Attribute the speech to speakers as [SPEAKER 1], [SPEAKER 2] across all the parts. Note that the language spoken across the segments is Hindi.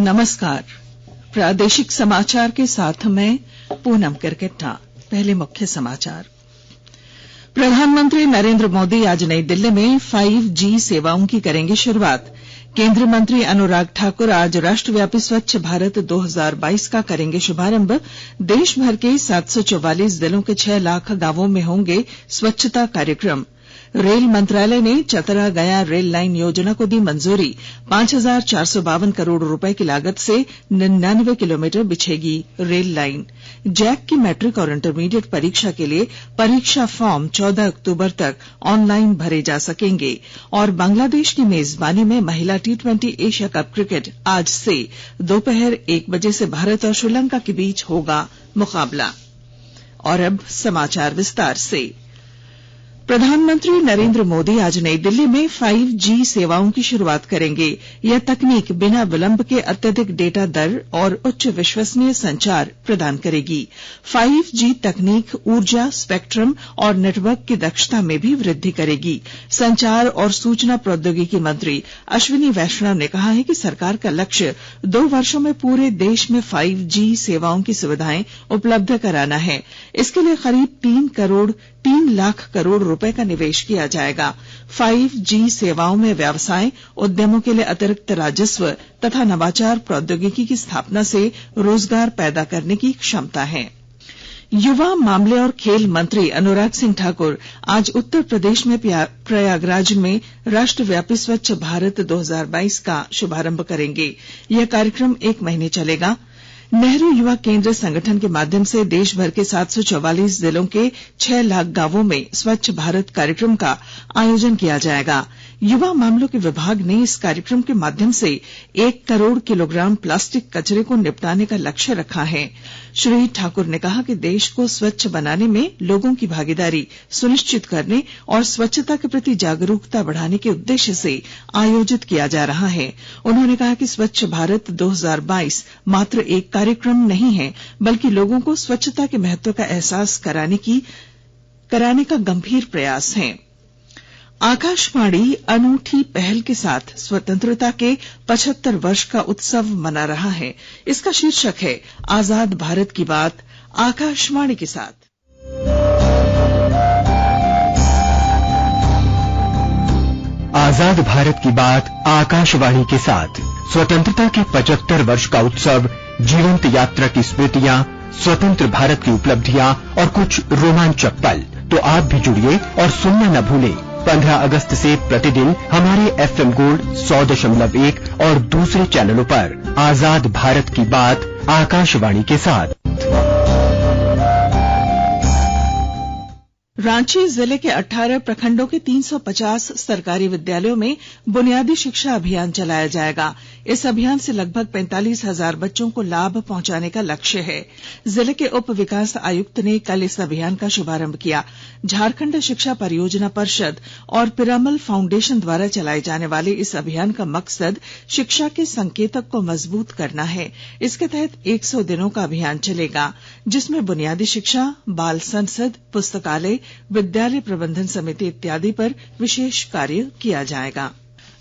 [SPEAKER 1] नमस्कार। प्रादेशिक समाचार के साथ मैं पूनम किरकिट्टा। पहले मुख्य समाचार। प्रधानमंत्री नरेंद्र मोदी आज नई दिल्ली में 5G सेवाओं की करेंगे शुरुआत। केंद्रीय मंत्री अनुराग ठाकुर आज राष्ट्रव्यापी स्वच्छ भारत 2022 का करेंगे शुभारंभ। देश भर के 744 जिलों के 6 लाख गांवों में होंगे स्वच्छता कार्यक्रम। रेल मंत्रालय ने चतरा गया रेल लाइन योजना को दी मंजूरी। 5,452 करोड़ रुपए की लागत से 99 किलोमीटर बिछेगी रेल लाइन। जैक की मैट्रिक और इंटरमीडिएट परीक्षा के लिए परीक्षा फॉर्म 14 अक्टूबर तक ऑनलाइन भरे जा सकेंगे। और बांग्लादेश की मेजबानी में महिला T20 एशिया कप क्रिकेट आज से दोपहर 1 बजे से भारत और श्रीलंका के बीच होगा मुकाबला। और अब समाचार विस्तार से। प्रधानमंत्री नरेंद्र मोदी आज नई दिल्ली में 5G सेवाओं की शुरुआत करेंगे। यह तकनीक बिना विलंब के अत्यधिक डेटा दर और उच्च विश्वसनीय संचार प्रदान करेगी। 5G तकनीक ऊर्जा, स्पेक्ट्रम और नेटवर्क की दक्षता में भी वृद्धि करेगी। संचार और सूचना प्रौद्योगिकी मंत्री अश्विनी वैष्णव ने कहा है कि सरकार का लक्ष्य 2 वर्षों में पूरे देश में 5G सेवाओं की सुविधाएं उपलब्ध कराना है। इसके लिए करीब 3 लाख करोड़ रुपए का निवेश किया जाएगा। 5G सेवाओं में व्यवसाय उद्यमों के लिए अतिरिक्त राजस्व तथा नवाचार प्रौद्योगिकी की स्थापना से रोजगार पैदा करने की क्षमता है। युवा मामले और खेल मंत्री अनुराग सिंह ठाकुर आज उत्तर प्रदेश में प्रयागराज में राष्ट्रव्यापी स्वच्छ भारत 2022 का शुभारंभ करेंगे। यह कार्यक्रम 1 महीने चलेगा। नेहरू युवा केंद्र संगठन के माध्यम से देश भर के 744 जिलों के 6 लाख गांवों में स्वच्छ भारत कार्यक्रम का आयोजन किया जाएगा। युवा मामलों के विभाग ने इस कार्यक्रम के माध्यम से 1 करोड़ किलोग्राम प्लास्टिक कचरे को निपटाने का लक्ष्य रखा है। श्री ठाकुर ने कहा कि देश को स्वच्छ बनाने में लोगों की भागीदारी सुनिश्चित करने और स्वच्छता के प्रति जागरूकता बढ़ाने के उद्देश्य से आयोजित किया जा रहा है। उन्होंने कहा कि स्वच्छ भारत 2022 मात्र एक कार्यक्रम नहीं है, बल्कि लोगों को स्वच्छता के महत्व का एहसास कराने का गंभीर प्रयास है। आकाशवाणी अनूठी पहल के साथ स्वतंत्रता के 75 वर्ष का उत्सव मना रहा है। इसका शीर्षक है आजाद भारत की बात आकाशवाणी के साथ।
[SPEAKER 2] आजाद भारत की बात आकाशवाणी के साथ। स्वतंत्रता के 75 वर्ष का उत्सव, जीवंत यात्रा की स्मृतियां, स्वतंत्र भारत की उपलब्धियां और कुछ रोमांचक पल। तो आप भी जुड़िए और सुनना न भूलें। 15 अगस्त से प्रतिदिन हमारे FM गोल्ड 100.1 और दूसरे चैनलों पर आजाद भारत की बात आकाशवाणी के साथ।
[SPEAKER 1] रांची जिले के 18 प्रखंडों के 350 सरकारी विद्यालयों में बुनियादी शिक्षा अभियान चलाया जाएगा। इस अभियान से लगभग 45,000 बच्चों को लाभ पहुंचाने का लक्ष्य है। जिले के उप विकास आयुक्त ने कल इस अभियान का शुभारंभ किया। झारखंड शिक्षा परियोजना परिषद और पिरामल फाउंडेशन द्वारा चलाए जाने वाले इस अभियान का मकसद शिक्षा के संकेतक को मजबूत करना है। इसके तहत 100 दिनों का अभियान चलेगा, जिसमें बुनियादी शिक्षा, बाल संसद, पुस्तकालय, विद्यालय प्रबंधन समिति इत्यादि पर विशेष कार्य किया जाएगा।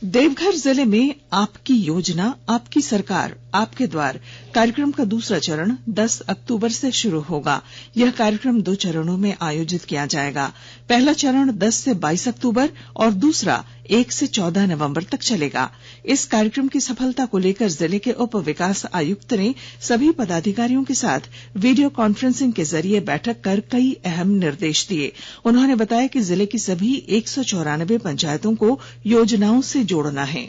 [SPEAKER 1] देवघर जिले में आपकी योजना आपकी सरकार आपके द्वार कार्यक्रम का दूसरा चरण 10 अक्टूबर से शुरू होगा। यह कार्यक्रम 2 चरणों में आयोजित किया जाएगा। पहला चरण 10 से 22 अक्टूबर और दूसरा 1 से 14 नवंबर तक चलेगा। इस कार्यक्रम की सफलता को लेकर जिले के उप विकास आयुक्त ने सभी पदाधिकारियों के साथ वीडियो कॉन्फ्रेंसिंग के जरिए बैठक कर कई अहम निर्देश दिए। उन्होंने बताया कि जिले की सभी 194 पंचायतों को योजनाओं से जोड़ना है।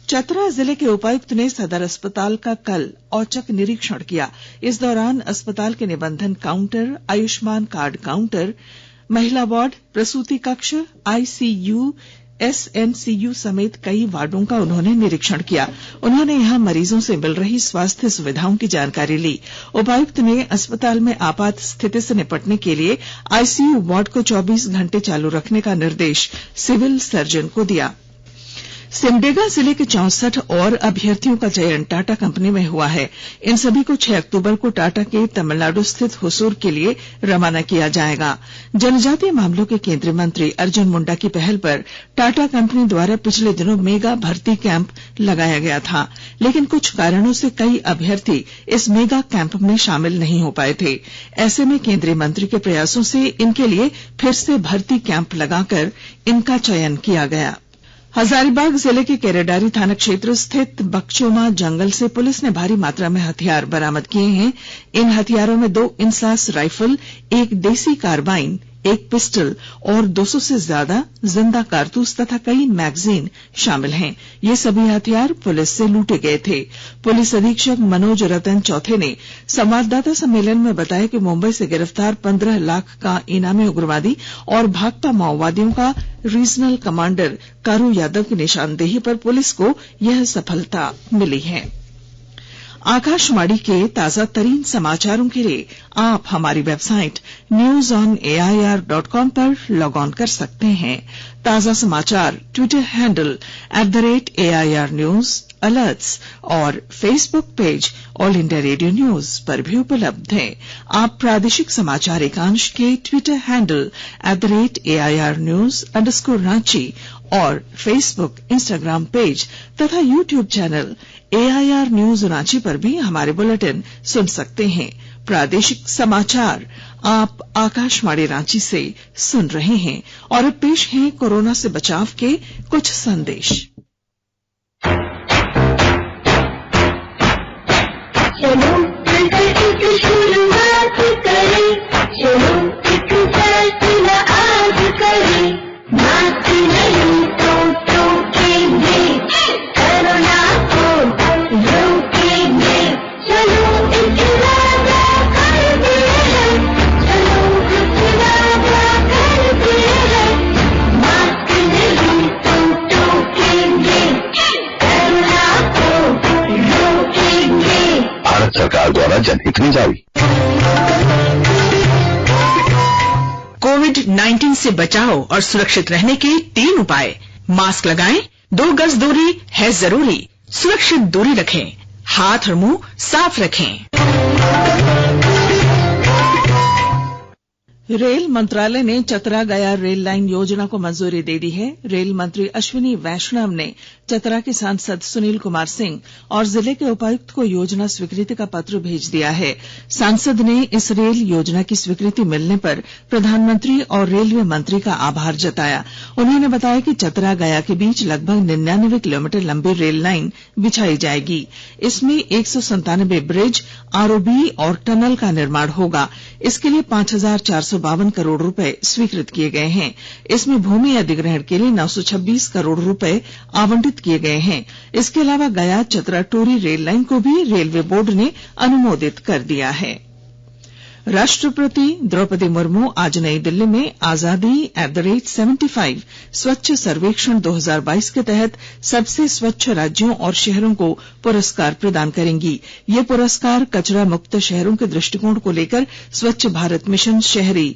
[SPEAKER 1] चतरा जिले के उपायुक्त ने सदर अस्पताल का कल औचक निरीक्षण किया। इस दौरान अस्पताल के निबंधन काउंटर, आयुष्मान कार्ड काउंटर, महिला वार्ड, प्रसूति कक्ष, ICU, SNCU समेत कई वार्डों का उन्होंने निरीक्षण किया। उन्होंने यहां मरीजों से मिल रही स्वास्थ्य सुविधाओं की जानकारी ली। उपायुक्त ने अस्पताल में आपात स्थिति से निपटने के लिए ICU वार्ड को 24 घंटे चालू रखने का निर्देश सिविल सर्जन को दिया। सिमडेगा जिले के 64 और अभ्यर्थियों का चयन टाटा कंपनी में हुआ है। इन सभी को 6 अक्टूबर को टाटा के तमिलनाडु स्थित हुसूर के लिए रवाना किया जाएगा। जनजातीय मामलों के केंद्रीय मंत्री अर्जुन मुंडा की पहल पर टाटा कंपनी द्वारा पिछले दिनों मेगा भर्ती कैंप लगाया गया था, लेकिन कुछ कारणों से कई अभ्यर्थी इस मेगा कैंप में शामिल नहीं हो पाए थे। ऐसे में केंद्रीय मंत्री के प्रयासों से इनके लिए फिर से भर्ती कैंप लगाकर इनका चयन किया गया। हजारीबाग जिले के केरेडारी थाना क्षेत्र स्थित बकचोमा जंगल से पुलिस ने भारी मात्रा में हथियार बरामद किए हैं। इन हथियारों में 2 इंसास राइफल, 1 देसी कार्बाइन, 1 पिस्टल और 200 से ज्यादा जिंदा कारतूस तथा कई मैगजीन शामिल हैं। ये सभी हथियार पुलिस से लूटे गए थे। पुलिस अधीक्षक मनोज रतन चौथे ने संवाददाता सम्मेलन में बताया कि मुंबई से गिरफ्तार 15 लाख का इनामी उग्रवादी और भाकपा माओवादियों का रीजनल कमांडर कारू यादव की निशानदेही पर पुलिस को यह सफलता मिली है। आकाशवाणी के ताजा तरीन समाचारों के लिए आप हमारी वेबसाइट newsonair.com पर लॉग ऑन कर सकते हैं। ताजा समाचार Twitter handle @AIR News, alerts और Facebook page All India Radio news पर भी उपलब्ध है। आप प्रादेशिक समाचार एकांश के ट्विटर हैंडल @AIR News_Ranchi और फेसबुक, इंस्टाग्राम पेज तथा YouTube channel AIR News Ranchi पर भी हमारे बुलेटिन सुन सकते हैं। प्रादेशिक समाचार आप आकाशवाणी रांची से सुन रहे हैं और अब पेश हैं कोरोना से बचाव के कुछ संदेश।
[SPEAKER 3] चलो एक शुरुआत करें, चलो एक फैसला आज करें, मास्क नहीं तो टोकेंगे, कोरोना को रोकेंगे, चलो एक वादा करते हैं, चलो एक वादा करते हैं, मास्क नहीं तो टोकेंगे, कोरोना को रोकेंगे।
[SPEAKER 4] भारत सरकार द्वारा जनहित में जारी।
[SPEAKER 5] कोविड-19 से बचाव और सुरक्षित रहने के 3 उपाय। मास्क लगाएं, 2 गज दूरी है जरूरी, सुरक्षित दूरी रखें, हाथ और मुंह साफ रखें।
[SPEAKER 1] रेल मंत्रालय ने चतरा गया रेल लाइन योजना को मंजूरी दे दी है। रेल मंत्री अश्विनी वैष्णव ने चतरा के सांसद सुनील कुमार सिंह और जिले के उपायुक्त को योजना स्वीकृति का पत्र भेज दिया है। सांसद ने इस रेल योजना की स्वीकृति मिलने पर प्रधानमंत्री और रेलवे मंत्री का आभार जताया। उन्होंने बताया कि चतरा गया के बीच लगभग 99 किलोमीटर लंबी रेल लाइन बिछाई जाएगी। इसमें 197 ब्रिज, आरओबी और टनल का निर्माण होगा। इसके लिए 5,452 करोड़ रुपए स्वीकृत किए गए हैं। इसमें भूमि अधिग्रहण के लिए 926 करोड़ रुपए आवंटित किए गए हैं। इसके अलावा गया चतरा टोरी रेल लाइन को भी रेलवे बोर्ड ने अनुमोदित कर दिया है। राष्ट्रपति द्रौपदी मुर्मू आज नई दिल्ली में आजादी @75 स्वच्छ सर्वेक्षण 2022 के तहत सबसे स्वच्छ राज्यों और शहरों को पुरस्कार प्रदान करेंगी। ये पुरस्कार कचरा मुक्त शहरों के दृष्टिकोण को लेकर स्वच्छ भारत मिशन शहरी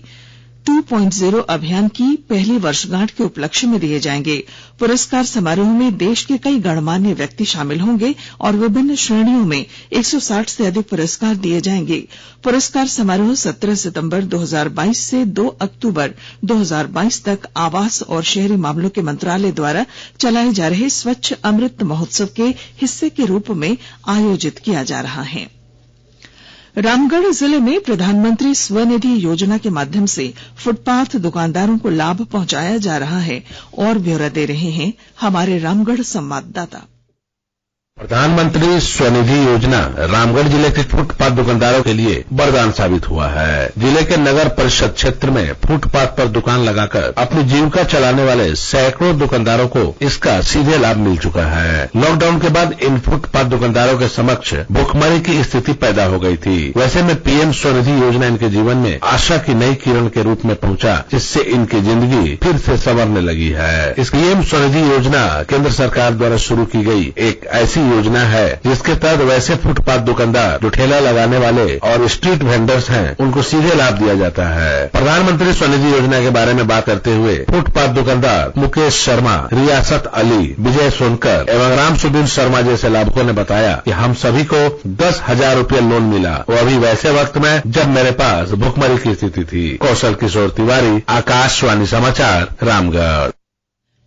[SPEAKER 1] 2.0 अभियान की पहली वर्षगांठ के उपलक्ष्य में दिए जाएंगे। पुरस्कार समारोह में देश के कई गणमान्य व्यक्ति शामिल होंगे और विभिन्न श्रेणियों में 160 से अधिक पुरस्कार दिए जाएंगे। पुरस्कार समारोह 17 सितंबर 2022 से 2 अक्टूबर 2022 तक आवास और शहरी मामलों के मंत्रालय द्वारा चलाए जा रहे स्वच्छ अमृत महोत्सव के हिस्से के रूप में आयोजित किया जा रहा है। रामगढ़ जिले में प्रधानमंत्री स्वनिधि योजना के माध्यम से फुटपाथ दुकानदारों को लाभ पहुंचाया जा रहा है और ब्यौरा दे रहे हैं हमारे रामगढ़ संवाददाता।
[SPEAKER 6] प्रधानमंत्री स्वनिधि योजना रामगढ़ जिले के फुटपाथ दुकानदारों के लिए वरदान साबित हुआ है। जिले के नगर परिषद क्षेत्र में फुटपाथ पर दुकान लगाकर अपनी जीविका चलाने वाले सैकड़ों दुकानदारों को इसका सीधे लाभ मिल चुका है। लॉकडाउन के बाद इन फुटपाथ दुकानदारों के समक्ष भुखमरी की स्थिति पैदा हो गई थी। वैसे में पीएम स्वनिधि योजना इनके जीवन में आशा की नई किरण के रूप में पहुंचा, जिससे इनकी जिंदगी फिर से संवरने लगी है। इस पीएम स्वनिधि योजना केंद्र सरकार द्वारा शुरू की गई एक ऐसी योजना है, जिसके तहत वैसे फुटपाथ दुकानदार जो ठेला लगाने वाले और स्ट्रीट वेंडर्स हैं, उनको सीधे लाभ दिया जाता है। प्रधानमंत्री स्वनिधि योजना के बारे में बात करते हुए फुटपाथ दुकानदार मुकेश शर्मा, रियासत अली, विजय सोनकर एवं रामसुदीन शर्मा जैसे लाभुकों ने बताया कि हम सभी को 10,000 रुपये लोन मिला, वो अभी वैसे वक्त में जब मेरे पास भुखमरी की स्थिति थी। कौशल किशोर तिवारी, आकाशवाणी समाचार, Ramgarh.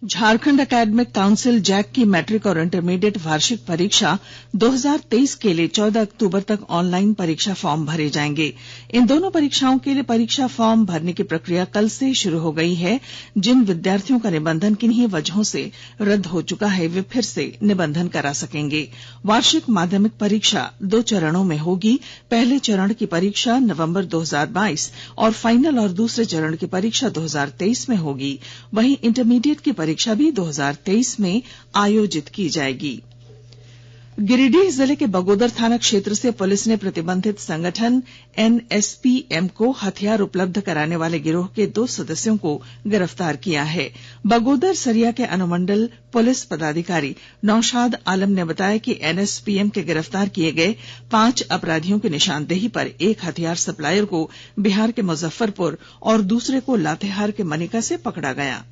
[SPEAKER 1] Jharkhand academic council JAC की मैट्रिक और इंटरमीडिएट वार्षिक परीक्षा 2023 के लिए 14 अक्टूबर तक ऑनलाइन परीक्षा फॉर्म भरे जाएंगे। इन दोनों परीक्षाओं के लिए परीक्षा फॉर्म भरने की प्रक्रिया कल से शुरू हो गई है। जिन विद्यार्थियों का निबंधन किन्हीं वजहों से रद्द हो चुका है, वे फिर से निबंधन करा सकेंगे। वार्षिक माध्यमिक परीक्षा 2 चरणों में होगी। पहले चरण की परीक्षा नवंबर 2022 और फाइनल और दूसरे चरण की परीक्षा 2023 में होगी। वहीं इंटरमीडिएट की परीक्षा भी 2023 में आयोजित की जाएगी। गिरिडीह जिले के बगोदर थाना क्षेत्र से पुलिस ने प्रतिबंधित संगठन एनएसपीएम को हथियार उपलब्ध कराने वाले गिरोह के 2 सदस्यों को गिरफ्तार किया है। बगोदर सरिया के अनुमंडल पुलिस पदाधिकारी नौशाद आलम ने बताया कि एनएसपीएम के गिरफ्तार किए गए 5 अपराधियों की निशानदेही पर एक हथियार सप्लायर को बिहार के मुजफ्फरपुर और दूसरे को लातेहार के मनिका से पकड़ा गया।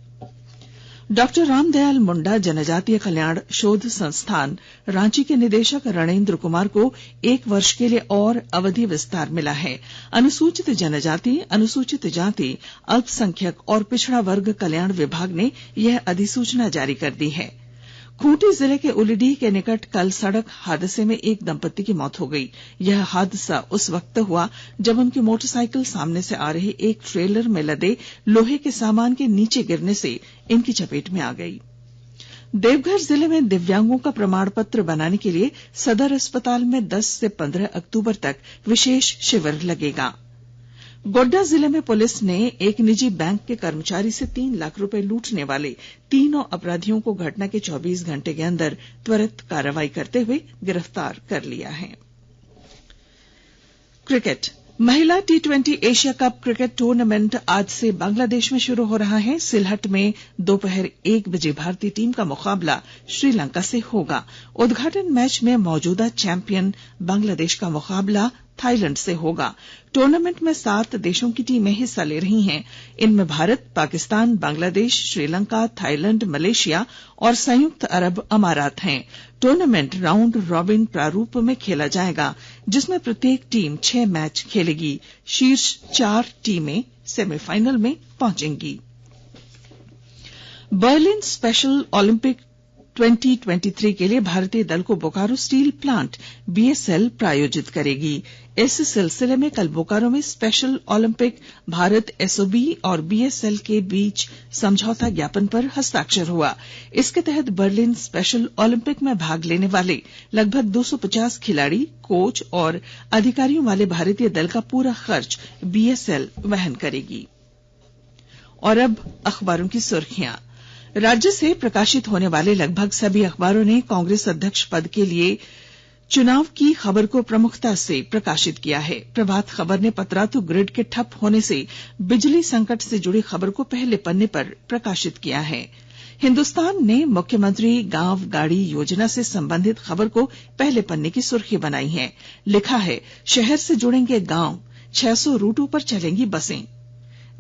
[SPEAKER 1] डॉक्टर रामदयाल मुंडा जनजातीय कल्याण शोध संस्थान रांची के निदेशक रणेंद्र कुमार को 1 वर्ष के लिए और अवधि विस्तार मिला है। अनुसूचित जनजाति, अनुसूचित जाति, अल्पसंख्यक और पिछड़ा वर्ग कल्याण विभाग ने यह अधिसूचना जारी कर दी है। खूंटी जिले के उलीडीह के निकट कल सड़क हादसे में एक दंपत्ति की मौत हो गई। यह हादसा उस वक्त हुआ जब उनकी मोटरसाइकिल सामने से आ रही एक ट्रेलर में लदे लोहे के सामान के नीचे गिरने से इनकी चपेट में आ गई। देवघर जिले में दिव्यांगों का प्रमाण पत्र बनाने के लिए सदर अस्पताल में 10 से 15 अक्टूबर तक विशेष शिविर लगेगा। गोड्डा जिले में पुलिस ने एक निजी बैंक के कर्मचारी से 3 लाख रुपए लूटने वाले 3 अपराधियों को घटना के 24 घंटे के अंदर त्वरित कार्रवाई करते हुए गिरफ्तार कर लिया है। क्रिकेट महिला T20 Asia cup cricket tournament आज से बांग्लादेश में शुरू हो रहा है। सिलहट में दोपहर 1 बजे भारतीय टीम का मुकाबला श्रीलंका से होगा। उद्घाटन मैच में मौजूदा चैंपियन बांग्लादेश का मुकाबला थाईलैंड से होगा। टूर्नामेंट में 7 देशों की टीमें हिस्सा ले रही हैं। इनमें भारत, पाकिस्तान, बांग्लादेश, श्रीलंका, थाईलैंड, मलेशिया और संयुक्त अरब अमारात हैं। टूर्नामेंट राउंड रॉबिन प्रारूप में खेला जाएगा, जिसमें प्रत्येक टीम 6 मैच खेलेगी। शीर्ष 4 टीमें सेमीफाइनल में पहुंचेंगी। बर्लिन स्पेशल ओलंपिक 2023 के लिए भारतीय दल को बोकारो स्टील प्लांट बीएसएल प्रायोजित करेगी। इस सिलसिले में कल बोकारो में स्पेशल ओलंपिक भारत एसओबी और बीएसएल के बीच समझौता ज्ञापन पर हस्ताक्षर हुआ। इसके तहत बर्लिन स्पेशल ओलंपिक में भाग लेने वाले लगभग 250 खिलाड़ी, कोच और अधिकारियों वाले भारतीय दल का पूरा खर्च बीएसएल वहन करेगी। और अब अखबारों की सुर्खियां। राज्य से प्रकाशित होने वाले लगभग सभी अखबारों ने कांग्रेस अध्यक्ष पद के लिए चुनाव की खबर को प्रमुखता से प्रकाशित किया है। प्रभात खबर ने पतरातू ग्रिड के ठप होने से बिजली संकट से जुड़ी खबर को पहले पन्ने पर प्रकाशित किया है। हिन्दुस्तान ने मुख्यमंत्री गांव गाड़ी योजना से संबंधित खबर को पहले पन्ने की सुर्खी बनाई है। लिखा है, शहर से जुड़ेंगे गांव, 600 रूटों पर चलेंगी बसें।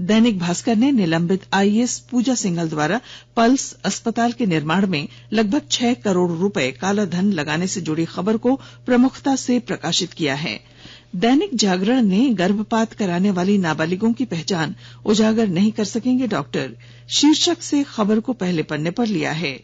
[SPEAKER 1] दैनिक भास्कर ने निलंबित आईएएस पूजा सिंघल द्वारा पल्स अस्पताल के निर्माण में लगभग 6 करोड़ रुपए काला धन लगाने से जुड़ी खबर को प्रमुखता से प्रकाशित किया है। दैनिक जागरण ने गर्भपात कराने वाली नाबालिगों की पहचान उजागर नहीं कर सकेंगे डॉक्टर, शीर्षक से खबर को पहले पन्ने पर लिया है।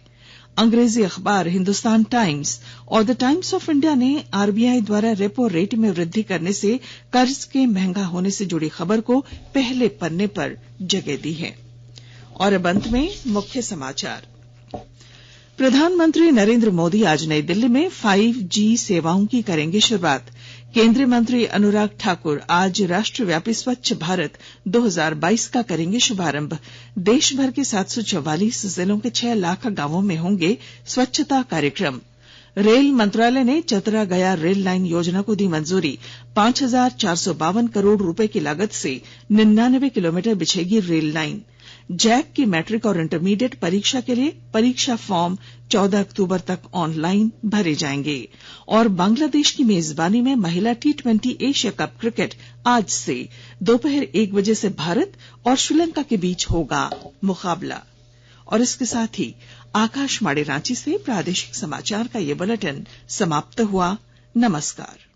[SPEAKER 1] अंग्रेजी अखबार हिंदुस्तान टाइम्स और द टाइम्स ऑफ इंडिया ने आरबीआई द्वारा रेपो रेट में वृद्धि करने से कर्ज के महंगा होने से जुड़ी खबर को पहले पन्ने पर जगह दी है। और अब अंत में मुख्य समाचार। प्रधानमंत्री नरेंद्र मोदी आज नई दिल्ली में 5G सेवाओं की करेंगे शुरुआत। केंद्रीय मंत्री अनुराग ठाकुर आज राष्ट्रव्यापी स्वच्छ भारत 2022 का करेंगे शुभारंभ। देश भर के 744 जिलों के 6 लाख गांवों में होंगे स्वच्छता कार्यक्रम। रेल मंत्रालय ने चतरा गया रेल लाइन योजना को दी मंजूरी। 5,452 करोड़ रुपए की लागत से 99 किलोमीटर बिछेगी रेल लाइन। जैक की मैट्रिक और इंटरमीडिएट परीक्षा के लिए परीक्षा फॉर्म 14 अक्टूबर तक ऑनलाइन भरे जाएंगे। और बांग्लादेश की मेजबानी में महिला T20 एशिया कप क्रिकेट आज से दोपहर 1 बजे से भारत और श्रीलंका के बीच होगा मुकाबला। और इसके साथ ही आकाशवाणी रांची से प्रादेशिक समाचार का ये बुलेटिन समाप्त हुआ। नमस्कार।